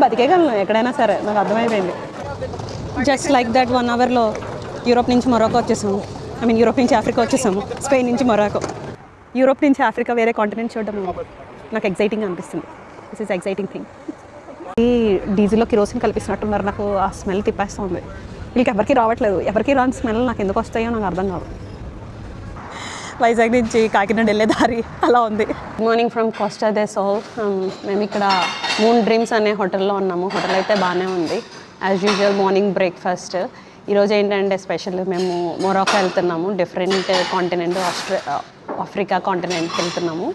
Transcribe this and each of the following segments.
నేను బతికేయగలను ఎక్కడైనా సరే, నాకు అర్థమైపోయింది. జస్ట్ లైక్ దట్ 1 అవర్లో యూరోప్ నుంచి మొరాకో వచ్చేసాము. యూరోప్ నుంచి ఆఫ్రికా వచ్చేసాము. స్పెయిన్ నుంచి మొరాకో. యూరోప్ నుంచి ఆఫ్రికా వేరే కాంటినెంట్ చూడడం నాకు ఎగ్జైటింగ్ అనిపిస్తుంది. This is exciting thing. ఈ డీజిల్లో కిరోసిన్ కల్పిస్తున్నట్టున్నారు. నాకు ఆ స్మెల్ తిప్పేస్తుంది. వీళ్ళకి ఎవరికి రావట్లేదు. ఎవరికి రాని స్మెల్ నాకు ఎందుకు వస్తాయో నాకు అర్థం కాదు. వైజాగ్ నుంచి కాకినాడ వెళ్ళే దారి అలా ఉంది. Good morning from Costa de Sol. మేము ఇక్కడ మూన్ డ్రీమ్స్ అనే హోటల్లో ఉన్నాము. హోటల్ అయితే బాగానే ఉంది. As usual morning breakfast. ఈరోజు ఏంటంటే స్పెషల్, మేము మొరాకో వెళ్తున్నాము. డిఫరెంట్ కాంటినెంట్, ఆఫ్రికా కాంటినెంట్కి వెళ్తున్నాము.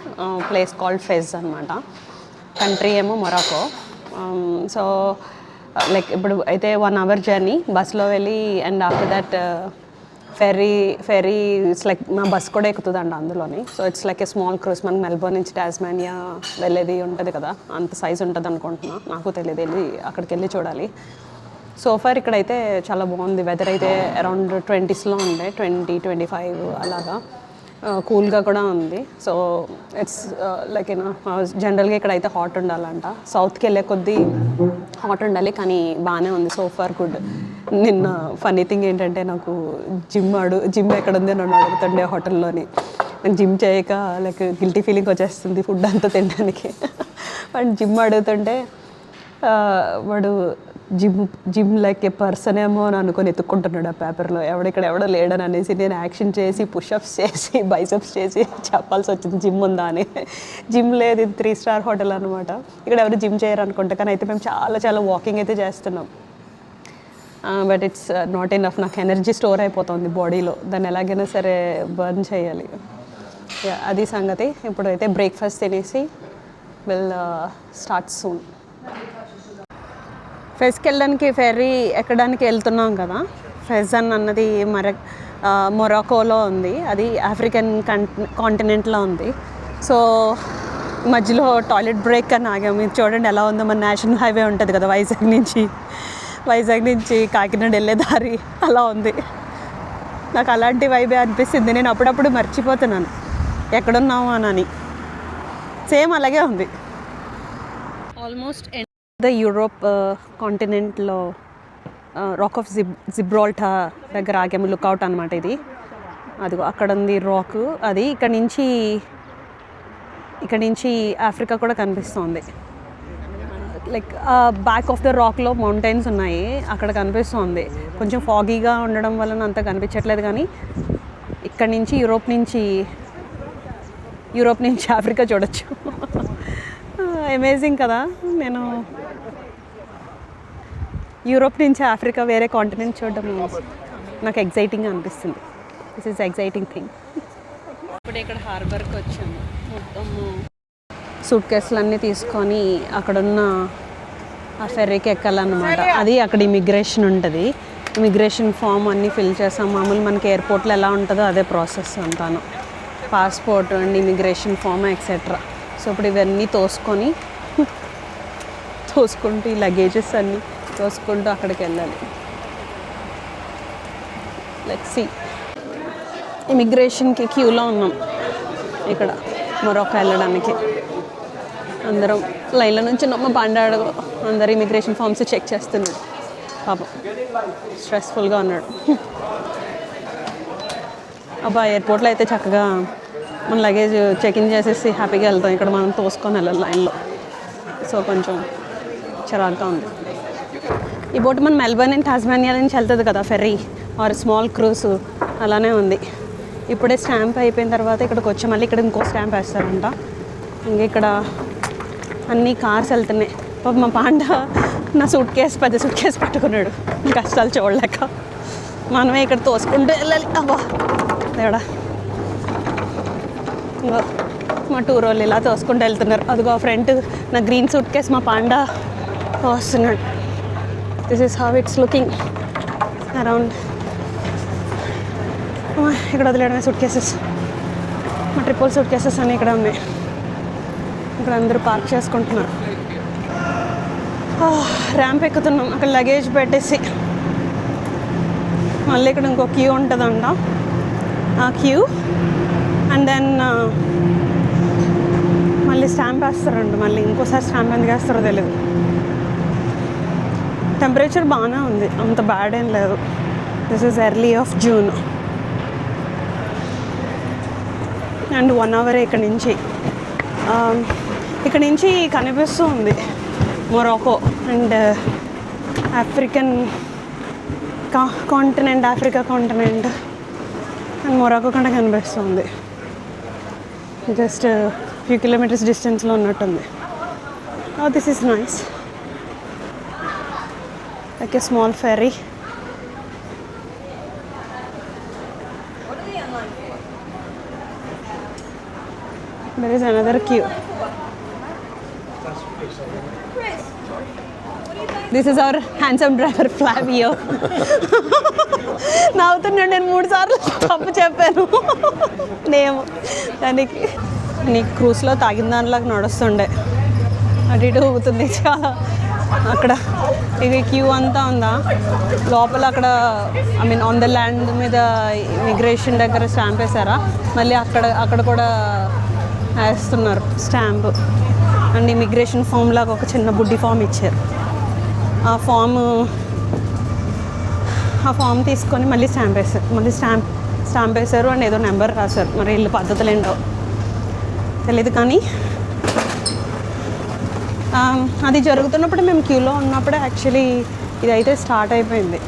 ప్లేస్ కాల్డ్ ఫెజ్ అనమాట. కంట్రీ ఏమో మొరాకో. సో లైక్ ఇప్పుడు అయితే 1 అవర్ జర్నీ బస్లో వెళ్ళి, and after that fairy it's like మా బస్ కూడా ఎక్కుతుందండి అందులోని. So it's like a small cruise. మనకి మెల్బోర్న్ నుంచి టాస్మానియా వెళ్ళేది ఉంటుంది కదా, అంత సైజ్ ఉంటుంది అనుకుంటున్నా, నాకు తెలియదు. వెళ్ళి అక్కడికి వెళ్ళి చూడాలి. సోఫార్ ఇక్కడైతే చాలా బాగుంది. వెదర్ అయితే అరౌండ్ 20స్లో ఉండే, 20-25 అలాగా. కూల్గా కూడా ఉంది. సో ఇట్స్ లైక్ జనరల్గా ఇక్కడైతే హాట్ ఉండాలంట. సౌత్కి వెళ్ళే కొద్దీ హాట్ ఉండాలి, కానీ బాగానే ఉంది. So far good. నిన్న ఫన్నీ థింగ్ ఏంటంటే, నాకు జిమ్ ఎక్కడ ఉంది అని నన్ను అడుగుతుండే హోటల్లోని. నాకు జిమ్ చేయక లైక్ గిల్టీ ఫీలింగ్ వచ్చేస్తుంది ఫుడ్ అంతా తినడానికి. వాడు జిమ్ అడుగుతుంటే వాడు జిమ్ లైక్ ఏ పర్సన్ ఏమో అని అనుకొని ఎత్తుక్కుంటున్నాడు ఆ పేపర్లో. ఎవడో లేడని అనేసి నేను యాక్షన్ చేసి పుషప్స్ చేసి బైసెప్స్ చేసి చెప్పాల్సి వచ్చింది జిమ్ ఉందా అని. జిమ్ లేదు, ఇది 3 స్టార్ హోటల్ అనమాట. ఇక్కడ ఎవరు జిమ్ చేయరు అనుకుంటా, కానీ అయితే మేము చాలా వాకింగ్ అయితే చేస్తున్నాం. But it's not enough. నాకు ఎనర్జీ స్టోర్ అయిపోతుంది బాడీలో, దాన్ని ఎలాగైనా సరే బర్న్ చేయాలి. అది సంగతి. ఇప్పుడైతే బ్రేక్ఫాస్ట్ తినేసి విల్ స్టార్ట్ సూన్. ఫెజ్కి వెళ్ళడానికి ఫెర్రీ ఎక్కడానికి వెళ్తున్నాం కదా. ఫెజ్ అన్నది మొరాకోలో ఉంది. అది ఆఫ్రికన్ కాంటినెంట్లో ఉంది. సో మధ్యలో టాయిలెట్ బ్రేక్ అని ఆగాము. మీరు చూడండి ఎలా ఉందో. మన నేషనల్ హైవే ఉంటుంది కదా వైజాగ్ నుంచి కాకినాడ వెళ్ళే దారి అలా ఉంది. నాకు అలాంటి వైబే అనిపిస్తుంది. నేను అప్పుడప్పుడు మర్చిపోతున్నాను ఎక్కడున్నాము అని. సేమ్ అలాగే ఉంది. ఆల్మోస్ట్ ద యూరోప్ కాంటినెంట్లో రాక్ ఆఫ్ జిబ్రాల్టర్ దగ్గర ఆగాము. లుక్అవుట్ అనమాట ఇది. అదిగో అక్కడ ఉంది రాక్. అది ఇక్కడ నుంచి ఆఫ్రికా కూడా కనిపిస్తుంది. లైక్ బ్యాక్ ఆఫ్ ద రాక్లో మౌంటైన్స్ ఉన్నాయి, అక్కడ కనిపిస్తుంది. కొంచెం ఫాగీగా ఉండడం వలన అంత కనిపించట్లేదు, కానీ ఇక్కడ నుంచి యూరోప్ నుంచి ఆఫ్రికా చూడొచ్చు. అమేజింగ్ కదా. నేను యూరోప్ నుంచి ఆఫ్రికా వేరే కాంటినెంట్ చూడడం నాకు ఎగ్జైటింగ్గా అనిపిస్తుంది. This is exciting thing. ఇప్పుడు ఇక్కడ హార్బర్కి వచ్చాము. మొత్తము సూట్ కేసులన్నీ తీసుకొని అక్కడున్న ఆ ఫెర్రీకి ఎక్కాలన్నమాట. అది అక్కడ ఇమిగ్రేషన్ ఉంటుంది. ఇమిగ్రేషన్ ఫామ్ అన్నీ ఫిల్ చేసాం. మామూలు మనకి ఎయిర్పోర్ట్లో ఎలా ఉంటుందో అదే ప్రాసెస్ అంతాను. Passport and immigration form etcetera. So ఇప్పుడు ఇవన్నీ తోసుకుంటూ ఈ లగేజెస్ అన్నీ తోసుకుంటూ అక్కడికి వెళ్ళాలి. Let's see. ఇమిగ్రేషన్కి క్యూలో ఉన్నాం ఇక్కడ మొరాకో వెళ్ళడానికి. అందరం లైన్ల నుంచి నమ్మ పండాడు. అందరు ఇమిగ్రేషన్ ఫామ్స్ చెక్ చేస్తున్నాడు. పాపం స్ట్రెస్ఫుల్గా ఉన్నాడు. అబ్బా ఎయిర్పోర్ట్లో అయితే చక్కగా మన లగేజ్ చెక్-ఇన్ చేసేసి హ్యాపీగా వెళ్తాం. ఇక్కడ మనం తోసుకొని వెళ్ళాలి లైన్లో. సో కొంచెం చిరాగ్గా ఉంది. ఈ బోట్ మన మెల్బర్న్ అండ్ టాస్మానియా నుంచి వెళ్తుంది కదా ఫెర్రీ ఆర్ స్మాల్ క్రూజ్, అలానే ఉంది. ఇప్పుడే స్టాంప్ అయిపోయిన తర్వాత ఇక్కడికి వచ్చి మళ్ళీ ఇక్కడ ఇంకో స్టాంప్ వేస్తారంట. ఇంక ఇక్కడ అన్ని కార్స్ వెళ్తున్నాయి. పాపం మా పాండ పెద్ద సూట్ కేసు పట్టుకున్నాడు కష్టాలు చూడలేక. మనమే ఇక్కడ తోసుకుంటూ వెళ్ళాలి. అబ్బా దేవుడా. మా టూర్ వాళ్ళు ఇలా తోసుకుంటూ వెళ్తున్నారు. అదిగో ఫ్రంట్ నా గ్రీన్ సూట్ కేసు మా పాండా వస్తున్నాడు. This is how it's looking around. ఇక్కడ వదిలేడమే సూట్ కేసెస్. మా ట్రిపుల్ సూట్ కేసెస్ అన్నీ ఇక్కడ ఉన్నాయి. ఇక్కడ అందరూ పార్క్ చేసుకుంటున్నారు. ర్యాంప్ ఎక్కుతున్నాం అక్కడ లగేజ్ పెట్టేసి. మళ్ళీ ఇక్కడ ఇంకో క్యూ ఉంటుందంట. ఆ క్యూ అండ్ దెన్ మళ్ళీ స్టాంప్ వేస్తారంట. మళ్ళీ ఇంకోసారి స్టాంప్ ఎందుకు వేస్తారో తెలియదు. టెంపరేచర్ బాగానే ఉంది, అంత బ్యాడ్ ఏం లేదు. This is early of June and 1 hour ఇక్కడ నుంచి కనిపిస్తూ ఉంది Morocco and African continent, Africa continent and Morocco కంటే కనిపిస్తుంది. జస్ట్ ఫ్యూ కిలోమీటర్స్ డిస్టెన్స్లో ఉన్నట్టుంది. This is nice, like a small ferry. There is another queue. This is our handsome driver Flavio. నవ్వుతున్నాడు, నేను 3 సార్లు తప్పు చెప్పాను నేమ్. దానికి నీ క్రూజ్లో తాగిన దానిలాగా నడుస్తుండే, అటు ఇటు ఊగుతుంది చాలా. అక్కడ ఇక క్యూ అంతా ఉందా లోపల, అక్కడ I mean on the land మీద ఇమిగ్రేషన్ దగ్గర స్టాంప్ వేసారా, మళ్ళీ అక్కడ కూడా వేస్తున్నారు స్టాంపు. అండ్ ఇమిగ్రేషన్ ఫామ్ లాగా ఒక చిన్న బుడ్డి ఫామ్ ఇచ్చారు. ఆ ఫామ్ తీసుకొని మళ్ళీ స్టాంప్ వేశారు అండ్ ఏదో నెంబర్ రాశారు. మరి వీళ్ళు పద్ధతులు ఏంటో తెలీదు. కానీ అది జరుగుతున్నప్పుడు మేము క్యూలో ఉన్నప్పుడే యాక్చువల్లీ ఇదైతే స్టార్ట్ అయిపోయింది.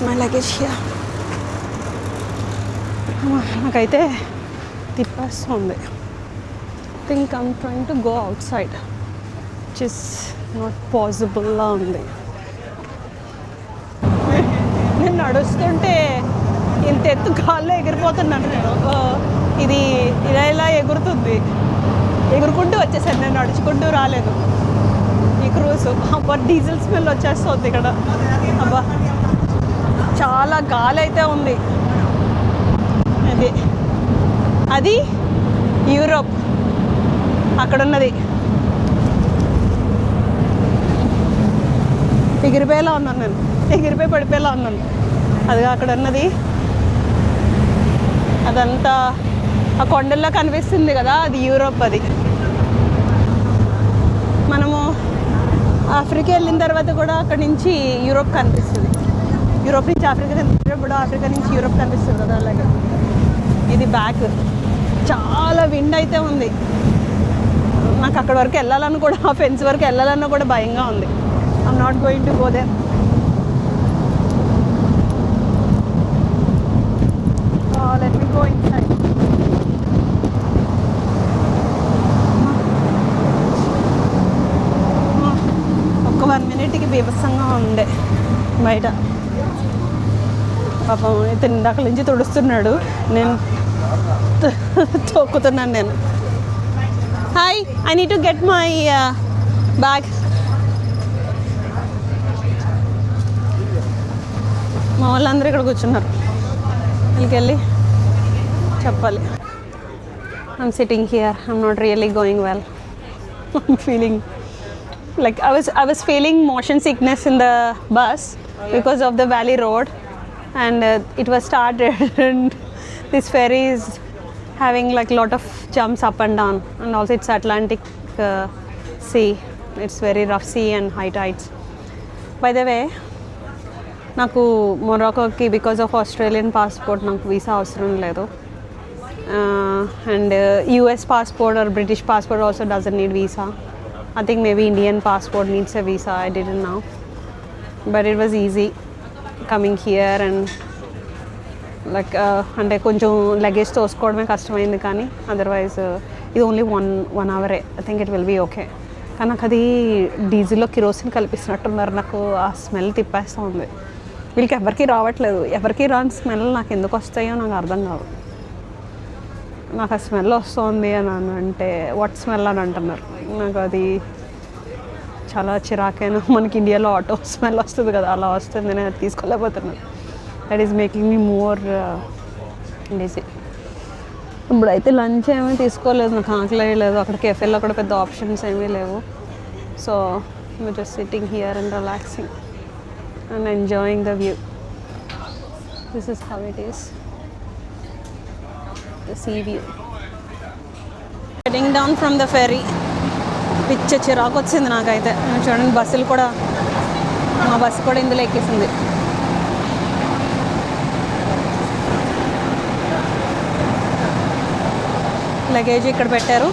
My luggage here. నాకైతే తిప్పేస్తుంది. Think I'm trying to go outside, which is not పాసిబుల్లా ఉంది. నేను నడుస్తుంటే ఇంత ఎత్తు గాల్లో ఎగిరిపోతున్నాను నేను. ఇది ఇలా ఎగురుతుంది, ఎగురుకుంటూ వచ్చేసాను. నేను నడుచుకుంటూ రాలేదు. ఈ క్రూజ్ అబ్బా డీజిల్ స్మెల్ వచ్చేస్తుంది ఇక్కడ. అబ్బా చాలా గాలి అయితే ఉంది. అది యూరోప్ అక్కడున్నది. ఎగిరిపోయేలా ఉన్నాను నేను, పడిపోయేలా ఉన్నాను. అదిగా అక్కడ ఉన్నది, అదంతా ఆ కొండల్లో కనిపిస్తుంది కదా, అది యూరోప్. అది మనము ఆఫ్రికా వెళ్ళిన తర్వాత కూడా అక్కడి నుంచి యూరోప్ కనిపిస్తుంది. యూరోప్ నుంచి ఆఫ్రికా కనిపిస్తున్నప్పుడు ఆఫ్రికా నుంచి యూరోప్ కనిపిస్తుంది కదా, అలాగే. ఇది బ్యాక్. చాలా విండ్ అయితే ఉంది. నాకు అక్కడ వరకు వెళ్ళాలని కూడా, ఆ ఫెన్స్ వరకు వెళ్ళాలన్నా కూడా భయంగా ఉంది. I'm not going to go there. Let me go inside. ఒక్క 1 minute బీభత్సంగా ఉండే బయట. పాపం ఇతను ఇందాక నుంచి తుడుస్తున్నాడు, నేను తొక్కుతున్నాను నేను. Hi, I need to get my bag. మా వాళ్ళందరూ ఇక్కడ కూర్చున్నారు, వీళ్ళకి వెళ్ళి చెప్పాలి. I'm sitting here, I'm not really going well. I'm feeling like I was feeling motion sickness in the bus because of the valley road, and it was started and this ferry is having like lot of jumps up and down, and also it's Atlantic sea. It's very rough sea and high tides. By the way, నాకు మొరాకోకి because of Australian passport నాకు visa అవసరం లేదు. And US passport or British passport also doesn't need visa. I think maybe Indian passport needs a visa, I didn't know. But it was easy coming here and like అంటే కొంచెం luggage తోసుకోవడమే కష్టమైంది, కానీ otherwise ఇది only one అవరే. I think it will be okay. కానీ నాకు అది డీజిల్లో kerosene కల్పిస్తున్నట్టున్నారు. నాకు ఆ స్మెల్ తిప్పేస్తూ ఉంది. వీళ్ళకి ఎవరికి రావట్లేదు. ఎవరికి రాని స్మెల్ నాకు ఎందుకు వస్తాయో నాకు అర్థం కాదు. నాకు ఆ స్మెల్ వస్తుంది అని అంటే వాట్ స్మెల్ అని అంటున్నారు. నాకు అది చాలా చిరాకైనా. మనకి ఇండియాలో ఆటో స్మెల్ వస్తుంది కదా, అలా వస్తుంది. నేను అది తీసుకోలేకపోతున్నాను. That is making me more dizzy. ఇప్పుడైతే లంచ్ ఏమీ తీసుకోలేదు, నాకు ఆకలి లేదు. అక్కడ కెఫేలో కూడా పెద్ద ఆప్షన్స్ ఏమీ లేవు. So we're just sitting here and relaxing and enjoying the view. This is how it is, the sea view. Getting down from the ferry. పిచ్చ చిరాకు వచ్చింది నాకైతే. చూడండి బస్సులు కూడా, మా బస్సు కూడా ఇందులో ఎక్కేసింది. లగేజ్ ఇక్కడ పెట్టారు,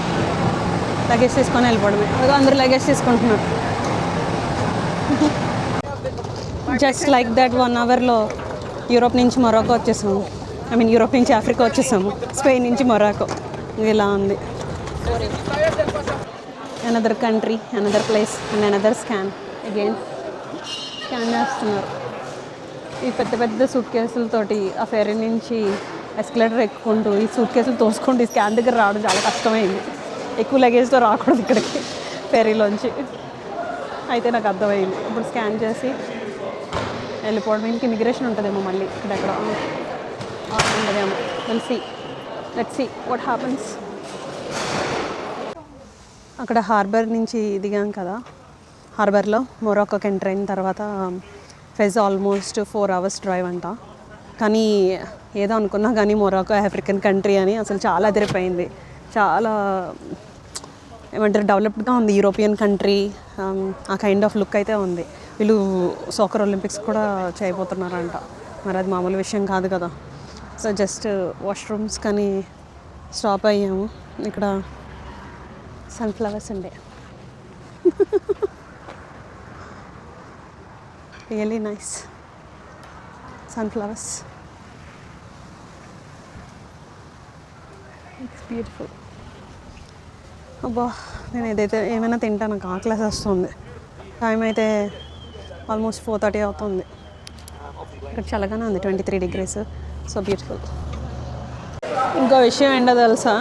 లగేజ్ తీసుకొని వెళ్ళిపోవడమే. అందరూ లగేజ్ తీసుకుంటున్నారు. జస్ట్ లైక్ దట్ 1 అవర్లో యూరోప్ నుంచి మొరాకో వచ్చేసాము. ఐ మీన్ యూరోప్ నుంచి ఆఫ్రికా వచ్చేసాము, స్పెయిన్ నుంచి మొరాకో. ఇలా ఉంది. Another country, another place and another scan. Again scan చేస్తున్నారు. ఈ పెద్ద పెద్ద సూట్ కేసులతోటి ఆ ఫెరీ నుంచి ఎస్కలేటర్ ఎక్కుకుంటూ ఈ సూట్ కేసులు తోసుకుంటూ ఈ స్కాన్ దగ్గర రావడం చాలా కష్టమైంది. ఎక్కువ లగేజ్తో రాకూడదు ఇక్కడికి ఫెరీలోంచి. అయితే నాకు అర్థమైంది. ఇప్పుడు స్కాన్ చేసి వెళ్ళిపోవడం. ఇంక ఇమిగ్రేషన్ ఉంటుందేమో మళ్ళీ ఇక్కడెక్కడ ఉంటుందేమో. Let's see what happens. అక్కడ హార్బర్ నుంచి దిగాం కదా, హార్బర్లో మొరాకోకి ఎంటర్ అయిన తర్వాత ఫెజ్ ఆల్మోస్ట్ 4 hours డ్రైవ్ అంట. కానీ ఏదో అనుకున్నా కానీ మొరాకో ఆఫ్రికన్ కంట్రీ అని అసలు చాలా అదిరిపోయింది. చాలా ఏమంటారు, డెవలప్డ్గా ఉంది. యూరోపియన్ కంట్రీ ఆ కైండ్ ఆఫ్ లుక్ అయితే ఉంది. వీళ్ళు సాకర్ ఒలింపిక్స్ కూడా చేయబోతున్నారంట. మరి అది మామూలు విషయం కాదు కదా. సో జస్ట్ వాష్రూమ్స్ కానీ స్టాప్ అయ్యాము. ఇక్కడ సన్ఫ్లవర్స్ ఉండే, really nice sunflowers. It's beautiful. అబ్బా, నేను ఏదైతే ఏమైనా తింటాను, నాకు ఆకలి వస్తుంది. టైం అయితే ఆల్మోస్ట్ 4:30 అవుతుంది. ఇక్కడ చల్లగానే ఉంది, 23 degrees. So beautiful. ఇంకో విషయం ఏంటో తెలుసా,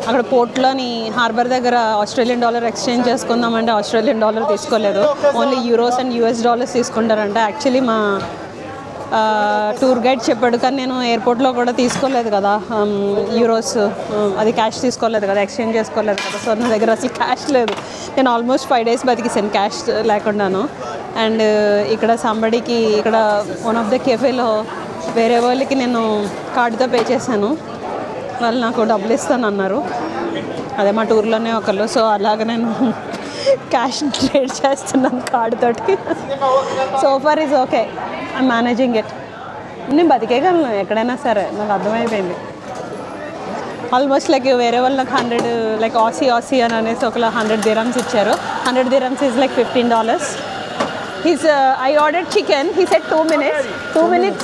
అక్కడ పోర్ట్లోని హార్బర్ దగ్గర ఆస్ట్రేలియన్ డాలర్ ఎక్స్చేంజ్ చేసుకుందామంటే ఆస్ట్రేలియన్ డాలర్ తీసుకోలేదు. Only euros and US dollars తీసుకుంటారంట. యాక్చువల్లీ మా టూర్ గైడ్ చెప్పాడు, కానీ నేను ఎయిర్పోర్ట్లో కూడా తీసుకోలేదు కదా యూరోస్, అది క్యాష్ తీసుకోలేదు కదా, ఎక్స్చేంజ్ చేసుకోలేదు కదా. సో నా దగ్గర అసలు క్యాష్ లేదు. నేను ఆల్మోస్ట్ 5 days బతికేసాను క్యాష్ లేకుండాను. అండ్ ఇక్కడ సంబడికి, ఇక్కడ వన్ ఆఫ్ ద కెఫేలో వేరే వాళ్ళకి నేను కార్డుతో పే చేశాను. వాళ్ళు నాకు డబ్బులు ఇస్తాను అన్నారు, అదే మా టూర్లోనే ఒకళ్ళు. సో అలాగ నేను క్యాష్ ట్రేడ్ చేస్తున్నాను కార్డుతోటి. So far is okay, I'm managing it. నేను బతికేయగలను ఎక్కడైనా సరే, నాకు అర్థమైపోయింది. ఆల్మోస్ట్ లైక్ వేరే వాళ్ళు నాకు 100 లైక్ ఆసీ అని అనేసి ఒకలా 100 dirhams ఇచ్చారు. 100 dirhams is like $15. I ordered chicken. He said 2 minutes. 2 minutes.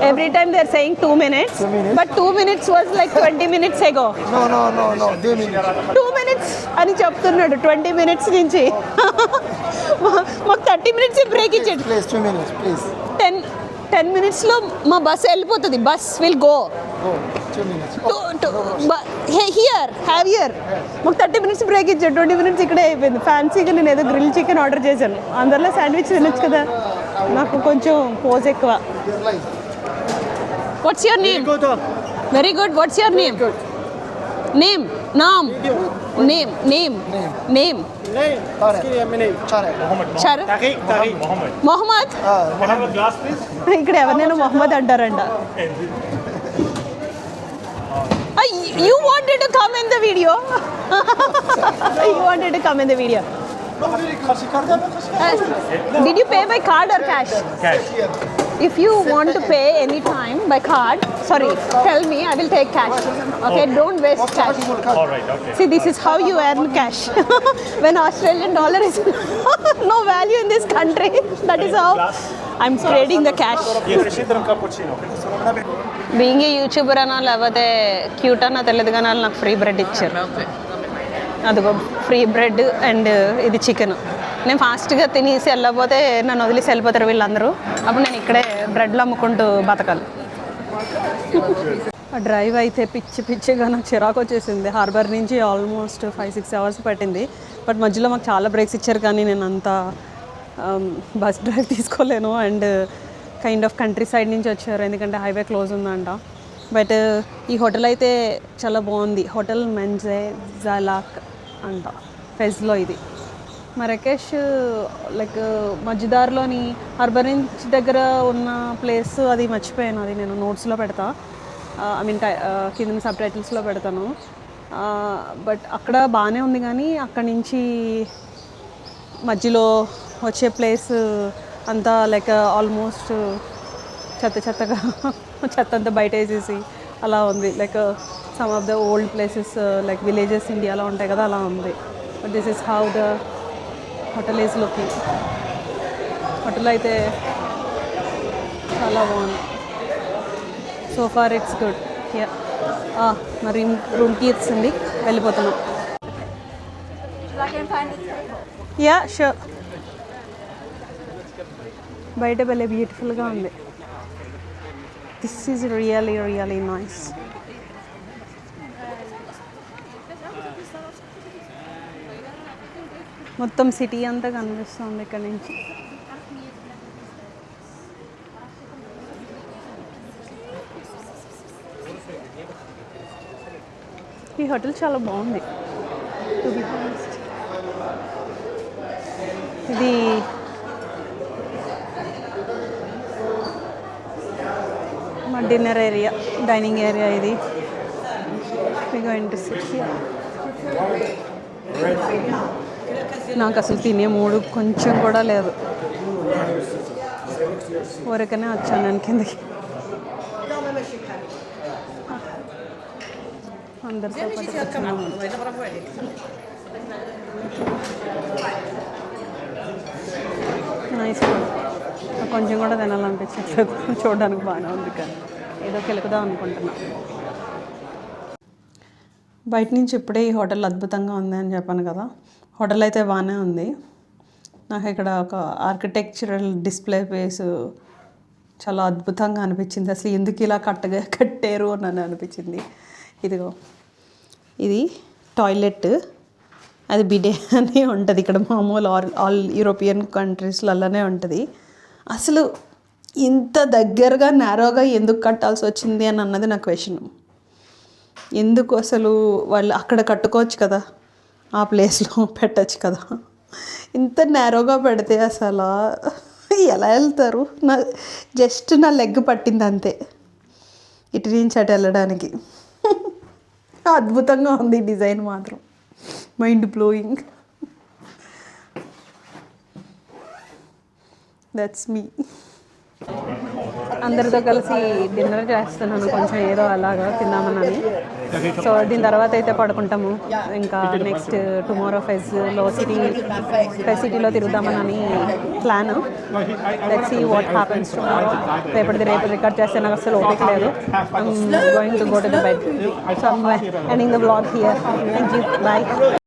Every time they're saying 2 minutes, but 2 minutes was like 20 minutes ago. No, 2 minutes. 2 minutes అని చెప్తున్నాడు 20 minutes నుంచి. మాకు 30 minutes బ్రేక్ ఇచ్చాడు. Please 2 minutes, please. 10 minutesలో మా bus వెళ్ళిపోతుంది. Bus will go. Oh, 2 minutes. Here మాకు 30 minutes break ఇచ్చాడు. 20 minutes ఇక్కడే అయిపోయింది. ఫ్యాన్సీగా నేను ఏదో గ్రిల్ చికెన్ ఆర్డర్ చేశాను. అందరిలో శాండ్విచ్ తినొచ్చు కదా, నాకు కొంచెం పోజ్ ఎక్కువ. What's your name? Very good. What's your name? Name Mohammed. ఇక్కడ ఎవరినైనా మొహమ్మద్ అంటారంట. You wanted to come in the video. Did you pay by card or cash? Cash. If you want to pay any time by card, tell me, I will take cash. Okay, don't waste cash. All right, okay. See, this is how you earn cash. When Australian dollar is no value in this country, that is how I'm trading the cash. Being a YouTuber అన్నా లేకపోతే cute అన్నా తెలియదు, కానీ వాళ్ళు నాకు free bread ఇచ్చారు. అదిగో free bread and ఇది చికెన్. నేను ఫాస్ట్గా తినేసి వెళ్ళకపోతే నన్ను వదిలేసి వెళ్ళిపోతారు వీళ్ళందరూ. అప్పుడు నేను ఇక్కడే బ్రెడ్లు అమ్ముకుంటూ బతకాలి. ఆ డ్రైవ్ అయితే పిచ్చిగా నాకు చిరాకు వచ్చేసింది. హార్బర్ నుంచి ఆల్మోస్ట్ 5-6 hours పట్టింది. బట్ మధ్యలో మాకు చాలా బ్రేక్స్ ఇచ్చారు, కానీ నేను అంత బస్ డ్రైవ్ తీసుకోలేను. And kind of countryside నుంచి వచ్చారు, ఎందుకంటే హైవే క్లోజ్ ఉందంట. బట్ ఈ హోటల్ అయితే చాలా బాగుంది. హోటల్ మెంజెజాలాక్ అంట, ఫెజ్లో ఇది. మరకేష్ లైక్ మధ్యదారిలోని హార్బర్ నుంచి దగ్గర ఉన్న ప్లేస్ అది మర్చిపోయాను, అది నేను నోట్స్లో పెడతా. ఐ మీన్ కింద సబ్ టైటిల్స్లో పెడతాను. బట్ అక్కడ బాగానే ఉంది, కానీ అక్కడి నుంచి మధ్యలో వచ్చే ప్లేస్ అంతా లైక్ ఆల్మోస్ట్ చెత్తగా చెత్త అంతా బయట వేసేసి అలా ఉంది. Like some of the old places like villages ఇండియాలో ఉంటాయి కదా, అలా ఉంది. But this is how the hotel is looking. Hotel అయితే చాలా బాగుంది. So far it's good. Yeah, మరి రూమ్కి ఇచ్చింది, వెళ్ళిపోతున్నాం. Yeah sure. బయట వెళ్ళే బ్యూటిఫుల్గా ఉంది. This is really really nice. మొత్తం సిటీ అంతా కనిపిస్తుంది ఇక్కడ నుంచి. ఈ హోటల్ చాలా బాగుంది టు బి హానెస్ట్. ఇది మా డిన్నర్ ఏరియా, డైనింగ్ ఏరియా ఇది. నాకు అసలు తినే మూడు కొంచెం కూడా లేదు. ఊరికనే వచ్చాను నేను కిందకి. అందరితో పాటు కూర్చున్నాము. నైస్. కొంచెం కూడా తినాలనిపించట్లేదు, చూడడానికి బాగానే ఉంది కానీ ఏదో కెలుకుదాం అనుకుంటున్నా. బయట నుంచి ఇప్పుడే ఈ హోటల్ అద్భుతంగా ఉంది అని చెప్పాను కదా. హోటల్ అయితే బాగానే ఉంది. నాకు ఇక్కడ ఒక ఆర్కిటెక్చరల్ డిస్ప్లే ప్లేస్ చాలా అద్భుతంగా అనిపించింది. అసలు ఎందుకు ఇలా కట్టారు అని అనిపించింది. ఇదిగో ఇది టాయిలెట్, అది బిడే అని ఉంటుంది ఇక్కడ. మామూలు ఆల్ యూరోపియన్ కంట్రీస్లో అలానే ఉంటుంది. అసలు ఇంత దగ్గరగా నేరోగా ఎందుకు కట్టాల్సి వచ్చింది అని అన్నది నా క్వశ్చన్. ఎందుకు అసలు వాళ్ళు అక్కడ కట్టుకోవచ్చు కదా, ఆ ప్లేస్లో పెట్టచ్చు కదా. ఇంత నేరోగా పెడితే అసలు ఎలా వెళ్తారు? జస్ట్ నా లెగ్ పట్టింది అంతే ఇటు నుంచి అటు వెళ్ళడానికి. అద్భుతంగా ఉంది డిజైన్ మాత్రం, మైండ్ బ్లోయింగ్. That's me. అందరితో కలిసి డిన్నర్ చేస్తున్నాను, కొంచెం ఏదో అలాగా తిందామని. సో దీని తర్వాత అయితే పడుకుంటాము. ఇంకా నెక్స్ట్ టుమారో ఫెజ్లో సిటీలో తిరుగుదామని plan. Let's see what happens tomorrow. రేపు రికార్డ్ చేస్తే నాకు అసలు ఓపిక లేదు. I'm going to go to the bed. So I'm ending the vlog here. Thank you, bye.